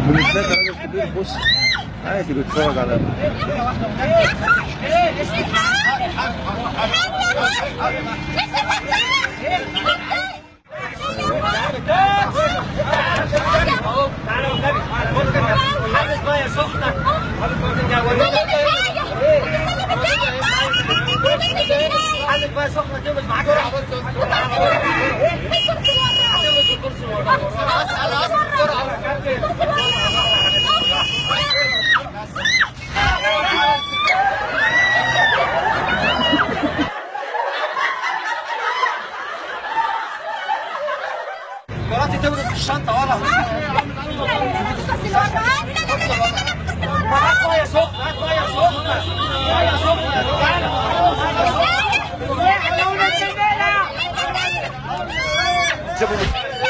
بنتلاقى راجل كبير بص عادي بيتفرج على مراتي تولد في الشنطة ورا. هات مية سخنة، هات مية سخنة، مية سخنة. تعالى.